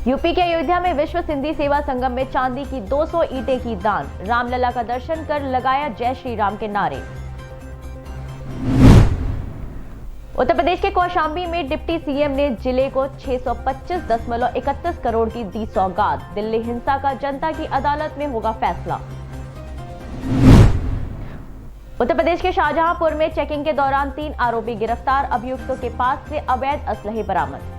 UP के अयोध्या में विश्व सिंधी सेवा संगम में चांदी की 200 ईंटें की दान। रामलला का दर्शन कर लगाया जय श्री राम के नारे। उत्तर प्रदेश के कौशांबी में डिप्टी सीएम ने जिले को 625.31 करोड़ की दी सौगात। दिल्ली हिंसा का जनता की अदालत में होगा फैसला। उत्तर प्रदेश के शाहजहांपुर में चेकिंग के दौरान 3 आरोपी गिरफ्तार। अभियुक्तों के पास से अवैध असलहे बरामद।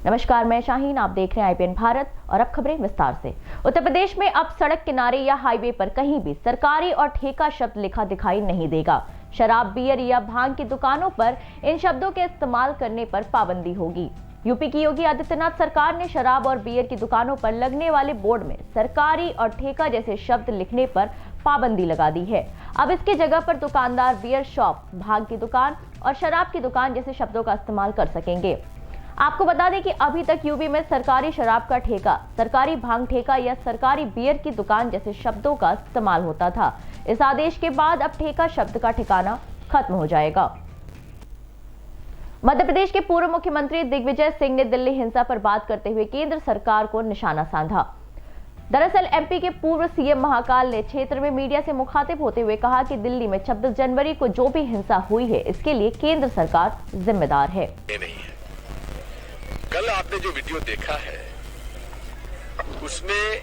नमस्कार, मैं शाहीन, आप देख रहे हैं IPN भारत और अब खबरें विस्तार से। उत्तर प्रदेश में अब सड़क किनारे या हाईवे पर कहीं भी सरकारी और ठेका शब्द लिखा दिखाई नहीं देगा। शराब, बियर या भांग की दुकानों पर इन शब्दों के इस्तेमाल करने पर पाबंदी होगी। यूपी की योगी आदित्यनाथ सरकार ने शराब और बियर की दुकानों पर लगने वाले बोर्ड में सरकारी और ठेका जैसे शब्द लिखने पर पाबंदी लगा दी है। अब इसकी जगह पर दुकानदार बियर शॉप, भांग की दुकान और शराब की दुकान जैसे शब्दों का इस्तेमाल कर सकेंगे। आपको बता दें कि अभी तक यूपी में सरकारी शराब का ठेका, सरकारी भांग ठेका या सरकारी बियर की दुकान जैसे शब्दों का इस्तेमाल होता था। इस आदेश के बाद अब ठेका शब्द का ठिकाना खत्म हो जाएगा। मध्य प्रदेश के पूर्व मुख्यमंत्री दिग्विजय सिंह ने दिल्ली हिंसा पर बात करते हुए केंद्र सरकार को निशाना साधा। दरअसल MP के पूर्व CM महाकाल ने क्षेत्र में मीडिया से मुखातिब होते हुए कहा कि दिल्ली में 26 जनवरी को जो भी हिंसा हुई है, इसके लिए केंद्र सरकार जिम्मेदार है। कल आपने जो वीडियो देखा है उसमें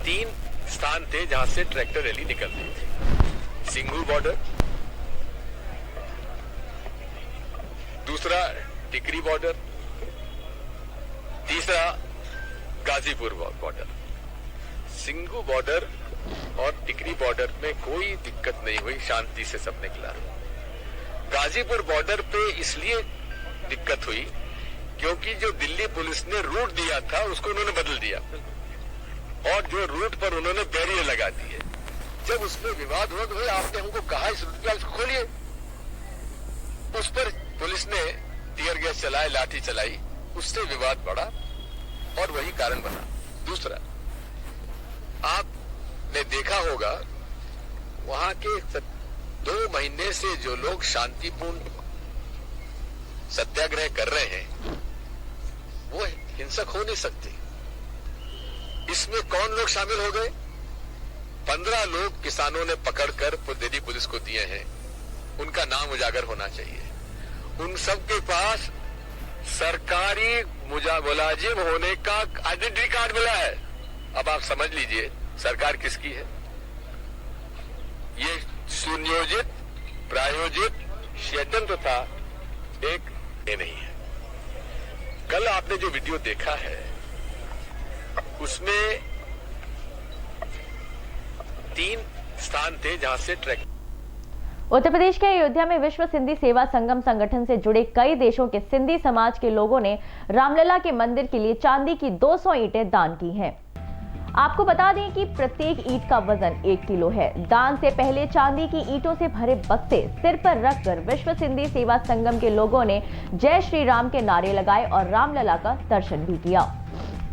3 स्थान थे जहां से ट्रैक्टर रैली निकल रही थी। सिंघू बॉर्डर, दूसरा टिकरी बॉर्डर, तीसरा गाजीपुर बॉर्डर। सिंघू बॉर्डर और टिकरी बॉर्डर में कोई दिक्कत नहीं हुई, शांति से सब निकला। गाजीपुर बॉर्डर पे इसलिए दिक्कत हुई क्योंकि जो दिल्ली पुलिस ने रूट दिया था उसको उन्होंने बदल दिया और जो रूट पर उन्होंने बैरियर लगा दिए। जब उसमें विवाद हुआ तो आपने हमको कहा इस रूट पर खोलिए, उस पर पुलिस ने टीयर गैस चलाए, लाठी चलाई, उससे विवाद बढ़ा और वही कारण बना। दूसरा, आपने देखा होगा वहां के 2 महीने से जो लोग शांतिपूर्ण सत्याग्रह कर रहे हैं वो हिंसक हो नहीं सकते। इसमें कौन लोग शामिल हो गए? 15 लोग किसानों ने पकड़कर दिल्ली पुलिस को दिए हैं, उनका नाम उजागर होना चाहिए। उन सब के पास सरकारी मुलाजिम होने का आइडेंटिटी कार्ड मिला है। अब आप समझ लीजिए सरकार किसकी है। ये सुनियोजित, प्रायोजित षड्यंत्र था, एक नहीं है। कल आपने जो वीडियो देखा है उसमें 3 स्थान थे जहां से ट्रैक। उत्तर प्रदेश के अयोध्या में विश्व सिंधी सेवा संगम संगठन से जुड़े कई देशों के सिंधी समाज के लोगों ने रामलला के मंदिर के लिए चांदी की 200 ईंटें दान की हैं। आपको बता दें कि प्रत्येक ईंट का वजन 1 किलो है। दान से पहले चांदी की ईंटों से भरे बक्से सिर पर रखकर विश्व सिंधी सेवा संगम के लोगों ने जय श्री राम के नारे लगाए और रामलला का दर्शन भी किया।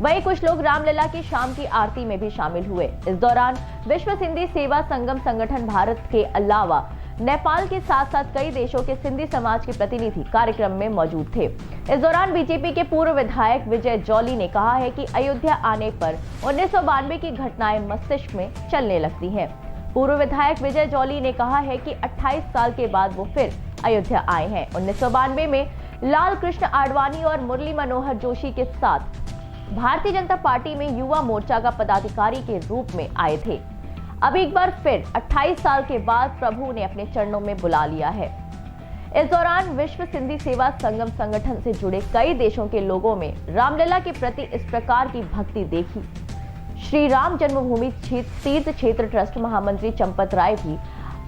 वहीं कुछ लोग रामलला की शाम की आरती में भी शामिल हुए। इस दौरान विश्व सिंधी सेवा संगम संगठन भारत के अलावा नेपाल के साथ साथ कई देशों के सिंधी समाज के प्रतिनिधि कार्यक्रम में मौजूद थे। इस दौरान बीजेपी के पूर्व विधायक विजय जौली ने कहा है कि अयोध्या आने पर 1992 की घटनाएं मस्तिष्क में चलने लगती हैं। पूर्व विधायक विजय जौली ने कहा है कि 28 साल के बाद वो फिर अयोध्या आए हैं। 1992 में लाल कृष्ण आडवाणी और मुरली मनोहर जोशी के साथ भारतीय जनता पार्टी में युवा मोर्चा का पदाधिकारी के रूप में आए थे। अब एक बार फिर 28 साल के बाद प्रभु ने अपने चरणों में बुला लिया है। इस दौरान विश्व सिंधी सेवा संगम संगठन से जुड़े कई देशों के लोगों में रामलला के प्रति इस प्रकार की भक्ति देखी। श्री राम जन्मभूमि तीर्थ क्षेत्र ट्रस्ट महामंत्री चंपत राय भी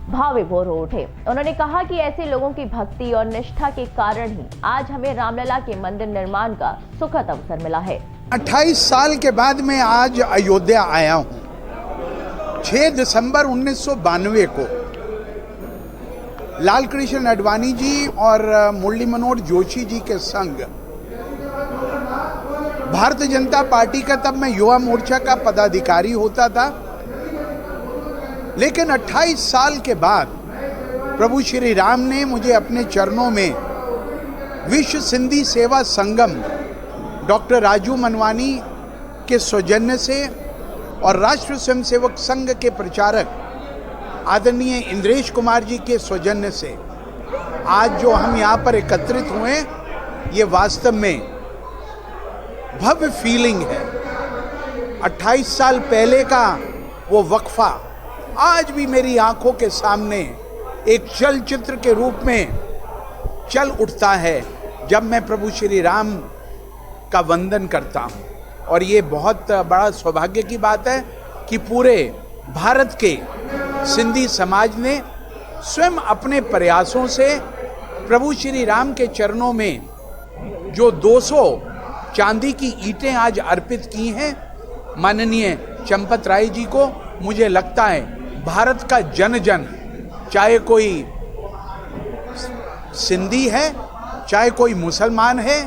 भाव विभोर हो उठे। उन्होंने कहा कि ऐसे लोगों की भक्ति और निष्ठा के कारण ही आज हमें रामलला के मंदिर निर्माण का सुखद अवसर मिला है। 28 साल के बाद मैं आज अयोध्या आया हूँ। 6 दिसंबर 1992 को लाल कृष्ण आडवाणी जी और मुरली मनोहर जोशी जी के संग भारतीय जनता पार्टी का, तब मैं युवा मोर्चा का पदाधिकारी होता था, लेकिन 28 साल के बाद प्रभु श्री राम ने मुझे अपने चरणों में विश्व सिंधी सेवा संगम डॉक्टर राजू मनवानी के सौजन्य से और राष्ट्र स्वयंसेवक संघ के प्रचारक आदरणीय इंद्रेश कुमार जी के सौजन्य से आज जो हम यहाँ पर एकत्रित हुए, ये वास्तव में भव्य फीलिंग है। 28 साल पहले का वो वक्फा आज भी मेरी आंखों के सामने एक चलचित्र के रूप में चल उठता है जब मैं प्रभु श्री राम का वंदन करता हूँ। और ये बहुत बड़ा सौभाग्य की बात है कि पूरे भारत के सिंधी समाज ने स्वयं अपने प्रयासों से प्रभु श्री राम के चरणों में जो 200 चांदी की ईंटें आज अर्पित की हैं माननीय चंपत राय जी को, मुझे लगता है भारत का जन जन, चाहे कोई सिंधी है, चाहे कोई मुसलमान है,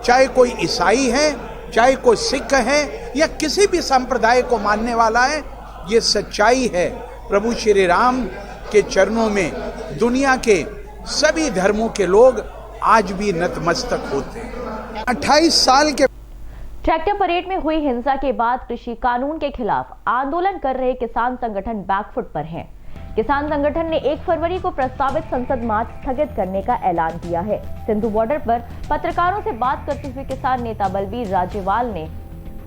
चाहे कोई ईसाई है, चाहे कोई सिख है या किसी भी संप्रदाय को मानने वाला है, ये सच्चाई है प्रभु श्री राम के चरणों में दुनिया के सभी धर्मों के लोग आज भी नतमस्तक होते हैं। 28 साल के ट्रैक्टर परेड में हुई हिंसा के बाद कृषि कानून के खिलाफ आंदोलन कर रहे किसान संगठन बैकफुट पर हैं। किसान संगठन ने 1 फरवरी को प्रस्तावित संसद मार्च स्थगित करने का ऐलान किया है। सिंधु बॉर्डर पर पत्रकारों से बात करते हुए किसान नेता बलबीर राजेवाल ने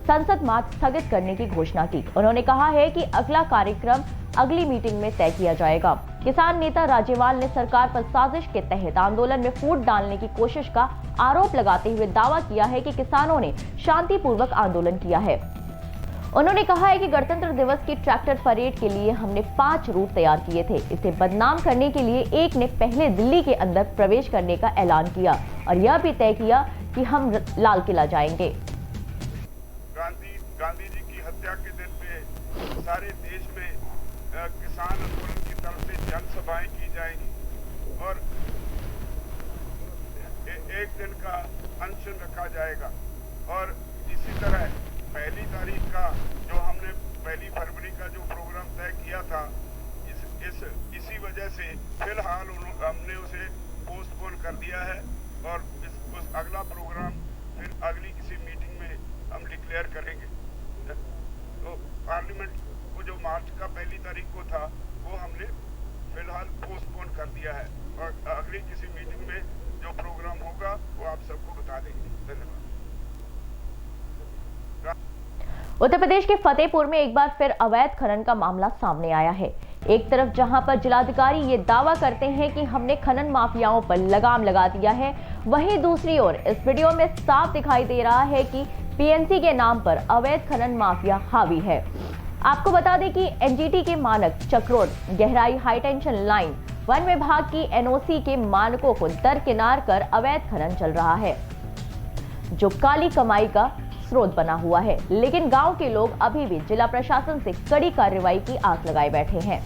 संसद मार्च स्थगित करने की घोषणा की। उन्होंने कहा है कि अगला कार्यक्रम अगली मीटिंग में तय किया जाएगा। किसान नेता राजेवाल ने सरकार पर साजिश के तहत आंदोलन में फूट डालने की कोशिश का आरोप लगाते हुए दावा किया है कि किसानों ने शांतिपूर्वक आंदोलन किया है। उन्होंने कहा है कि गणतंत्र दिवस की ट्रैक्टर परेड के लिए हमने 5 रूट तैयार किए थे। इसे बदनाम करने के लिए एक ने पहले दिल्ली के अंदर प्रवेश करने का ऐलान किया और यह भी तय किया कि हम लाल किला जाएंगे। गांधी जी की हत्या के दिन पे सारे देश में किसान आंदोलन की तरफ से जनसभाएं की जाएंगी और एक दिन का अनशन रखा जाएगा। और इसी तरह 1 तारीख का जो हमने 1 फरवरी का जो प्रोग्राम तय किया था, इसी वजह से फिलहाल हमने उसे पोस्टपोन कर दिया है और उस अगला प्रोग्राम फिर अगली किसी मीटिंग में हम डिक्लेयर करेंगे। तो पार्लियामेंट को जो मार्च का 1 तारीख को था वो हमने फिलहाल पोस्टपोन कर दिया है और अगली किसी मीटिंग में जो प्रोग्राम होगा वो आप सबको बता देंगे। धन्यवाद। उत्तर प्रदेश के फतेहपुर में एक बार फिर अवैध खनन का मामला सामने आया है। एक तरफ जहां पर जिलाधिकारी ये दावा करते हैं कि हमने खनन माफियाओं पर लगाम लगा दिया है, वहीं दूसरी ओर इस वीडियो में साफ दिखाई दे रहा है कि पीएनसी के नाम पर अवैध खनन माफिया हावी है। आपको बता दें कि एनजीटी के मानक चक्रोड गहराई हाईटेंशन लाइन वन विभाग की एनओसी के मानकों को दरकिनार कर अवैध खनन चल रहा है, जो काली कमाई का स्रोत बना हुआ है। लेकिन गांव के लोग अभी भी जिला प्रशासन से कड़ी कार्रवाई की आस लगाए बैठे हैं।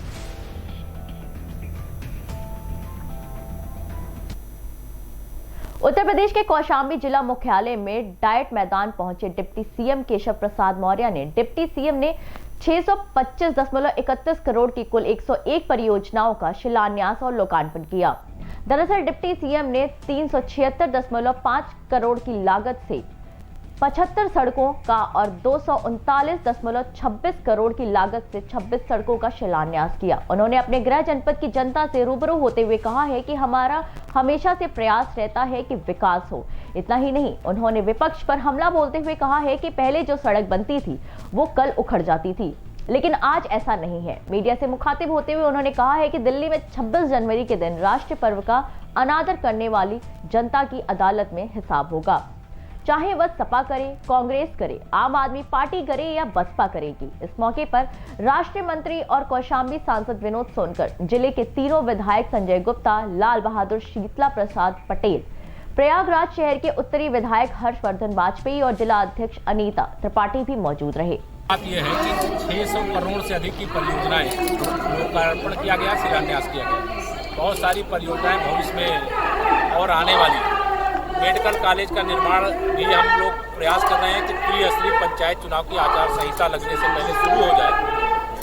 उत्तर प्रदेश के कौशाम्बी जिला मुख्यालय में डाइट मैदान पहुंचे डिप्टी सीएम केशव प्रसाद मौर्य ने डिप्टी सीएम ने 625.31 करोड़ की कुल 101 परियोजनाओं का शिलान्यास और लोकार्पण किया। दरअसल डिप्टी सीएम ने 376.5 करोड़ की लागत से 75 सड़कों का और 239.26 करोड़ की लागत से 26 सड़कों का शिलान्यास किया। उन्होंने अपने गृह जनपद की जनता से रूबरू होते हुए कहा है कि हमारा हमेशा से प्रयास रहता है कि विकास हो। इतना ही नहीं, उन्होंने विपक्ष पर हमला बोलते हुए कहा है कि पहले जो सड़क बनती थी वो कल उखड़ जाती थी, लेकिन आज ऐसा नहीं है। मीडिया से मुखातिब होते हुए उन्होंने कहा है कि दिल्ली में 26 जनवरी के दिन राष्ट्रीय पर्व का अनादर करने वाली जनता की अदालत में हिसाब होगा, चाहे वह सपा करे, कांग्रेस करे, आम आदमी पार्टी करे या बसपा करेगी। इस मौके पर राष्ट्रीय मंत्री और कौशाम्बी सांसद विनोद सोनकर, जिले के तीनों विधायक संजय गुप्ता, लाल बहादुर, शीतला प्रसाद पटेल, प्रयागराज शहर के उत्तरी विधायक हर्षवर्धन वाजपेयी और जिला अध्यक्ष अनीता त्रिपाठी भी मौजूद रहे। बात यह है कि 600 करोड़ से अधिक की परियोजनाएं लोकार्पण किया गया, शिलान्यास किया गया। बहुत सारी परियोजनाएं भविष्य में और आने वाली। मेडिकल कॉलेज का निर्माण भी हम लोग प्रयास कर रहे हैं कि त्रिस्तरीय पंचायत चुनाव की आचार संहिता लगने से पहले शुरू हो जाए।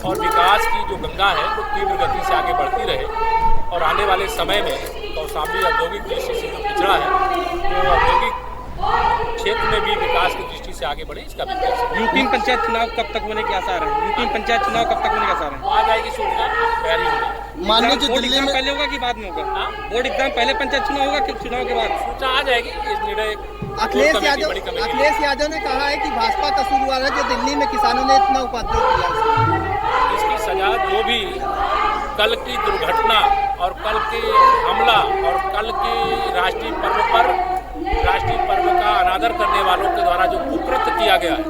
और विकास की जो गंगा है वो तीव्र गति से आगे बढ़ती रहे और आने वाले समय में कौशाम्बी औद्योगिक दृष्टि से जो पिछड़ा है तो औद्योगिक क्षेत्र में भी विकास की दृष्टि से आगे बढ़े, इसका भी प्रयास। यूपी पंचायत चुनाव कब तक होने के आसार हैं? यूपी पंचायत चुनाव कब तक होने के आसार हैं? आ जाएगी सूचना, तैयारी होगी। माननीय जी दिल्ली में पहले होगा कि बाद में होगा? बोर्ड एग्जाम पहले पंचायत चुनाव होगा कि चुनाव के बाद? सूचना आ जाएगी। इस निर्णय अखिलेश यादव ने कहा है कि भाजपा कसूरवार है जो दिल्ली में किसानों ने इतना उपद्रव किया। इसकी सजा जो भी कल की दुर्घटना और कल के हमला और कल के राष्ट्रीय पर्व का अनादर करने वालों के द्वारा जो कुकृत्य किया गया है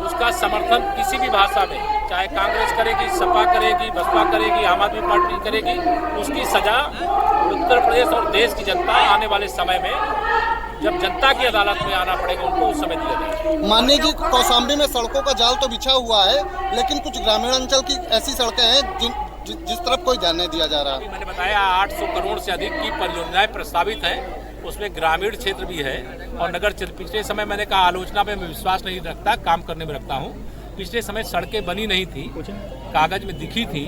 उसका समर्थन किसी भी भाषा में, चाहे कांग्रेस करेगी, सपा करेगी, बसपा करेगी, आम आदमी पार्टी करेगी, उसकी सजा उत्तर प्रदेश और देश की जनता आने वाले समय में जब जनता की अदालत में आना पड़ेगा उनको उस समय दिया जाएगा। माननीय जी कौशाम्बी में सड़कों का जाल तो बिछा हुआ है, लेकिन कुछ ग्रामीण अंचल की ऐसी सड़कें हैं जिस तरफ कोई ध्यान नहीं दिया जा रहा। मैंने बताया 800 करोड़ से अधिक की परियोजनाएं प्रस्तावित हैं, उसमें ग्रामीण क्षेत्र भी है और नगर क्षेत्र। पिछले समय मैंने कहा आलोचना में मैं विश्वास नहीं रखता, काम करने में रखता हूँ। पिछले समय सड़कें बनी नहीं थी, कागज में दिखी थी,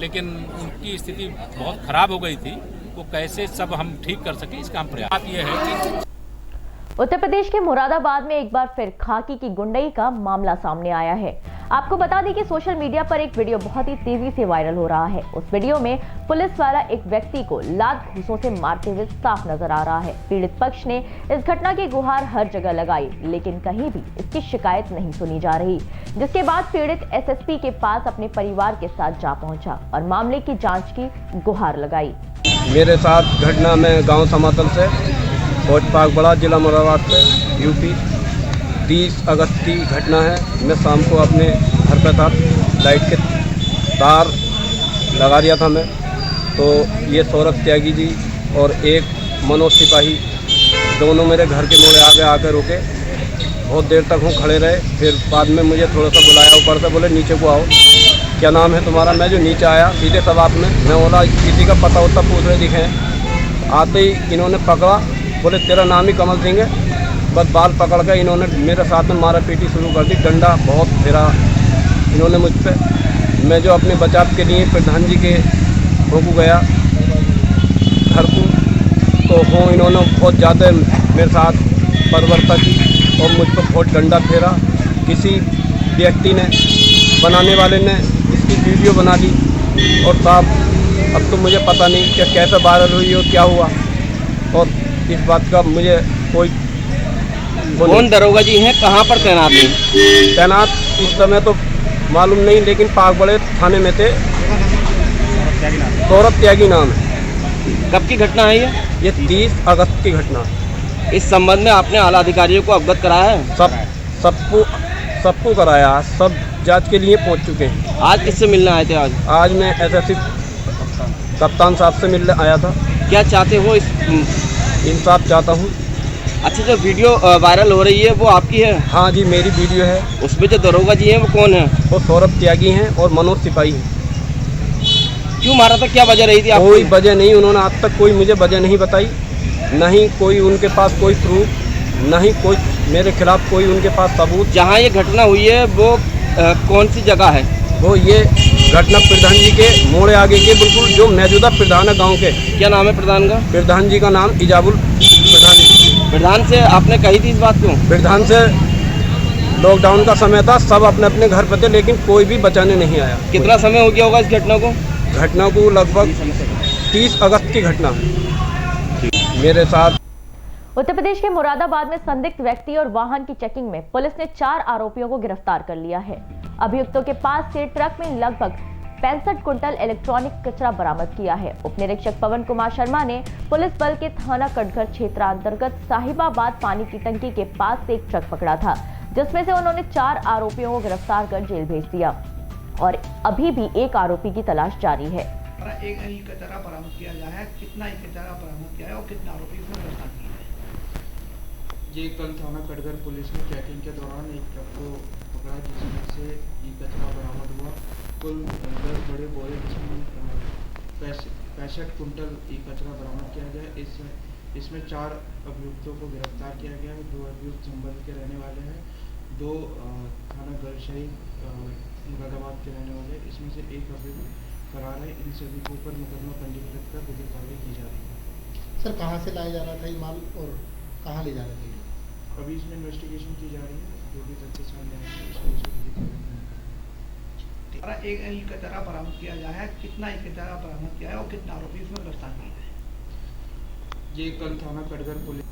लेकिन उनकी स्थिति बहुत खराब हो गई थी। वो कैसे सब हम ठीक कर सके इसका हम प्रयास ये है कि उत्तर प्रदेश के मुरादाबाद में एक बार फिर खाकी की गुंडई का मामला सामने आया है। आपको बता दें कि सोशल मीडिया पर एक वीडियो बहुत ही तेजी से वायरल हो रहा है। उस वीडियो में पुलिस वाला एक व्यक्ति को लात घूंसों से मारते हुए साफ नजर आ रहा है। पीड़ित पक्ष ने इस घटना की गुहार हर जगह लगाई, लेकिन कहीं भी इसकी शिकायत नहीं सुनी जा रही, जिसके बाद पीड़ित एसएसपी के पास अपने परिवार के साथ जा पहुंचा और मामले की जाँच की गुहार लगाई। मेरे साथ घटना में गाँव समातल से फौज पागबड़ा जिला मुरादाबाद से यूपी 30 अगस्त की घटना है। मैं शाम को अपने घर पर था, लाइट के तार लगा दिया था मैं, तो ये सौरभ त्यागी जी और एक मनोज सिपाही दोनों मेरे घर के मोड़े आगे आकर रुके। बहुत देर तक वो खड़े रहे, फिर बाद में मुझे थोड़ा सा बुलाया ऊपर से, बोले नीचे को आओ, क्या नाम है तुम्हारा? मैं जो नीचे आया सीधे सवाब में मैं बोला किसी का पता होता पूछ रहे दिखे। आते ही इन्होंने पकड़ा, बोले तेरा नाम ही कमल सिंह है। बस बाल पकड़ कर इन्होंने मेरे साथ में मारा पीटी शुरू कर दी, डंडा बहुत फिरा इन्होंने मुझ पर। मैं जो अपने बचाव के लिए प्रधान जी के होकू गया घर को, तो वो इन्होंने बहुत ज़्यादा मेरे साथ परवरता की और मुझ पर बहुत डंडा फेरा। किसी व्यक्ति ने, बनाने वाले ने इसकी वीडियो बना ली और साहब अब तो मुझे पता नहीं कि कैसे वायरल हुई और क्या हुआ, और इस बात का मुझे कोई कौन दरोगा जी हैं, कहाँ पर तैनात हैं? तैनात इस समय तो मालूम नहीं, लेकिन पागबड़े थाने में थे। सौरभ त्यागी नाम है। कब की घटना है ये? 30 अगस्त की घटना। इस संबंध में आपने आला अधिकारियों को अवगत कराया है? सबको कराया, सब जांच के लिए पहुंच चुके हैं। आज किससे मिलने आए थे? आज मैं एसएसपी कप्तान साहब से मिलने आया था। क्या चाहते हो? इंसाफ चाहता हूँ। अच्छा, जो वीडियो वायरल हो रही है वो आपकी है? हाँ जी, मेरी वीडियो है। उसमें जो दरोगा जी हैं वो कौन है? वो सौरभ त्यागी हैं और मनोज सिपाही हैं। क्यों मारा था, क्या वजह रही थी आपको? कोई वजह नहीं, उन्होंने आज तक कोई मुझे वजह नहीं बताई, नहीं कोई उनके पास कोई प्रूफ, नहीं कोई मेरे खिलाफ कोई उनके पास सबूत। जहाँ ये घटना हुई है वो कौन सी जगह है? वो ये घटना प्रधान जी के मोड़े आगे के बिल्कुल जो मौजूदा प्रधान है गांव के। क्या नाम है प्रधान का? प्रधान जी का नाम इजाबुल प्रधान। प्रधान से आपने कही थी इस बात को? प्रधान से लॉकडाउन का समय था, सब अपने अपने घर पर थे, लेकिन कोई भी बचाने नहीं आया। कितना समय हो गया होगा इस घटना को? घटना को लगभग 30 अगस्त की घटना मेरे साथ। उत्तर प्रदेश के मुरादाबाद में संदिग्ध व्यक्ति और वाहन की चेकिंग में पुलिस ने 4 आरोपियों को गिरफ्तार कर लिया है। अभियुक्तों के पास से ट्रक में लगभग 65 कुंटल इलेक्ट्रॉनिक कचरा बरामद किया है। उप निरीक्षक पवन कुमार शर्मा ने पुलिस बल के थाना कटघर क्षेत्र अंतर्गत साहिबाबाद पानी की टंकी के पास से एक ट्रक पकड़ा था, जिसमें से उन्होंने 4 आरोपियों को गिरफ्तार कर जेल भेज दिया और अभी भी एक आरोपी की तलाश जारी है। एक कचरा बरामद किया गया है, कितना कचरा बरामद किया है और कितना आरोपी इसमें गिरफ्तार किए हैं? ये कल थाना कटघर पुलिस ने चेकिंग के दौरान एक ट्रक को पकड़ा, जिसमें से ये कचरा बरामद हुआ। कुल 10 बड़े बोरे जिसमें 65 कुंटल ये कचरा बरामद किया गया। इसमें 4 अभियुक्तों को गिरफ्तार किया गया है। 2 अभियुक्त संबंध के रहने वाले हैं, 2 थाना गलशाही मुरादाबाद के रहने वाले, इसमें से एक आरोपी फरार है। इन सभी के ऊपर मुकदमा पंजीकृत कर विधिक कार्रवाई की जा रही है। सर कहाँ से लाया जा रहा था ये माल और कहाँ ले जा रहे थे? अभी इसमें इन्वेस्टिगेशन की जा रही है, जो भी तथ्य सामने आएंगे उसमें विधिक कार्रवाई। एक इकतरा बरामद किया गया है, कितना इकतरा बरामद किया है और कितना आरोपी इसमें गिरफ्तार किए हैं? ये कल थाना कटघर पुलिस।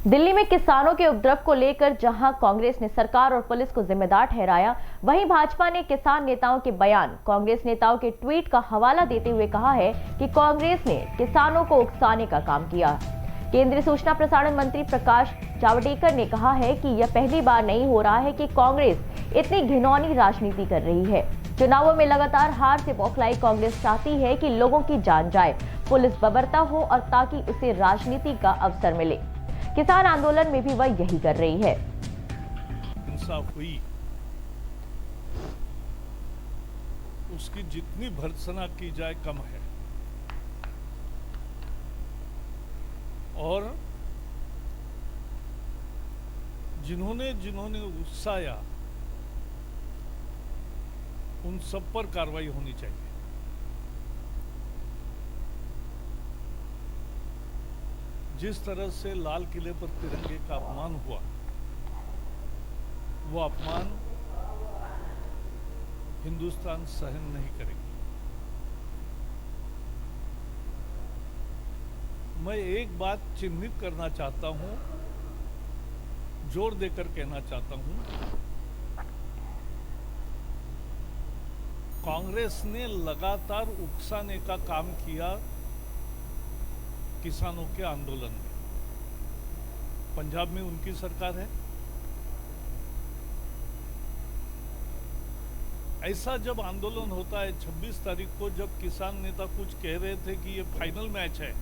दिल्ली में किसानों के उपद्रव को लेकर जहां कांग्रेस ने सरकार और पुलिस को जिम्मेदार ठहराया, वहीं भाजपा ने किसान नेताओं के बयान, कांग्रेस नेताओं के ट्वीट का हवाला देते हुए कहा है कि कांग्रेस ने किसानों को उकसाने का काम किया। केंद्रीय सूचना प्रसारण मंत्री प्रकाश जावड़ेकर ने कहा है कि यह पहली बार नहीं हो रहा है कि कांग्रेस इतनी घिनौनी राजनीति कर रही है। चुनावों में लगातार हार से बौखलाई कांग्रेस चाहती है कि लोगों की जान जाए, पुलिस बबरता हो और ताकि उसे राजनीति का अवसर मिले। किसान आंदोलन में भी वह यही कर रही है। इंसाफ हुई, उसकी जितनी भर्त्सना की जाए कम है। और जिन्होंने जिन्होंने उकसाया उन सब पर कार्रवाई होनी चाहिए। जिस तरह से लाल किले पर तिरंगे का अपमान हुआ, वो अपमान हिंदुस्तान सहन नहीं करेगी। मैं एक बात चिन्हित करना चाहता हूं, जोर देकर कहना चाहता हूं, कांग्रेस ने लगातार उकसाने का काम किया किसानों के आंदोलन में। पंजाब में उनकी सरकार है। ऐसा जब आंदोलन होता है 26 तारीख को, जब किसान नेता कुछ कह रहे थे कि ये फाइनल मैच है,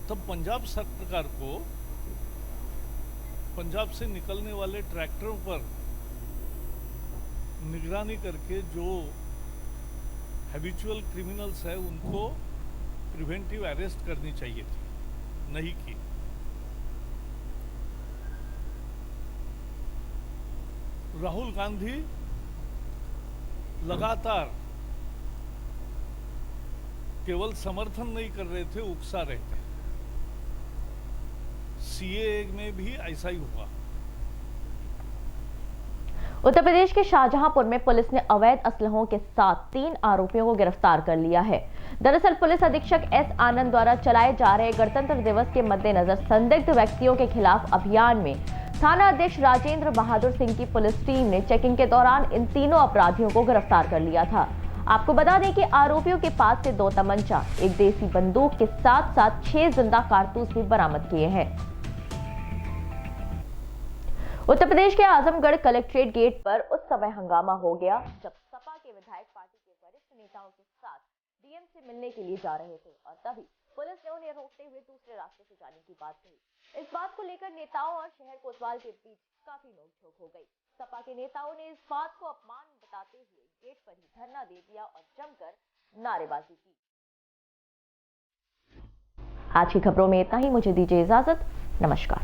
तब पंजाब सरकार को पंजाब से निकलने वाले ट्रैक्टरों पर निगरानी करके जो हैबिचुअल क्रिमिनल्स है उनको प्रिवेंटिव अरेस्ट करनी चाहिए थी, नहीं की। राहुल गांधी लगातार केवल समर्थन नहीं कर रहे थे, उकसा रहे थे। सीएए में भी ऐसा ही हुआ। उत्तर प्रदेश के शाहजहांपुर में पुलिस ने अवैध असलहों के साथ 3 आरोपियों को गिरफ्तार कर लिया है। दरअसल पुलिस अधीक्षक एस आनंद द्वारा चलाए जा रहे गणतंत्र दिवस के मद्देनजर संदिग्ध व्यक्तियों के खिलाफ अभियान में थाना अध्यक्ष राजेंद्र बहादुर सिंह की पुलिस टीम ने चेकिंग के दौरान इन तीनों अपराधियों को गिरफ्तार कर लिया था। आपको बता दें कि आरोपियों के पास से 2 तमंचा, 1 देसी बंदूक के साथ साथ 6 जिंदा कारतूस भी बरामद किए हैं। उत्तर प्रदेश के आजमगढ़ कलेक्ट्रेट गेट पर उस समय हंगामा हो गया जब सपा के विधायक पार्टी के वरिष्ठ नेताओं के साथ डीएम से मिलने के लिए जा रहे थे और तभी पुलिस ने उन्हें रोकते हुए दूसरे रास्ते से जाने की बात कही। इस बात को लेकर नेताओं और शहर कोतवाल के बीच काफी नोकझोंक हो गई। सपा के नेताओं ने इस बात को अपमान बताते हुए गेट पर ही धरना दे दिया और जमकर नारेबाजी की। आज की खबरों में इतना ही। मुझे दीजिए इजाजत। नमस्कार।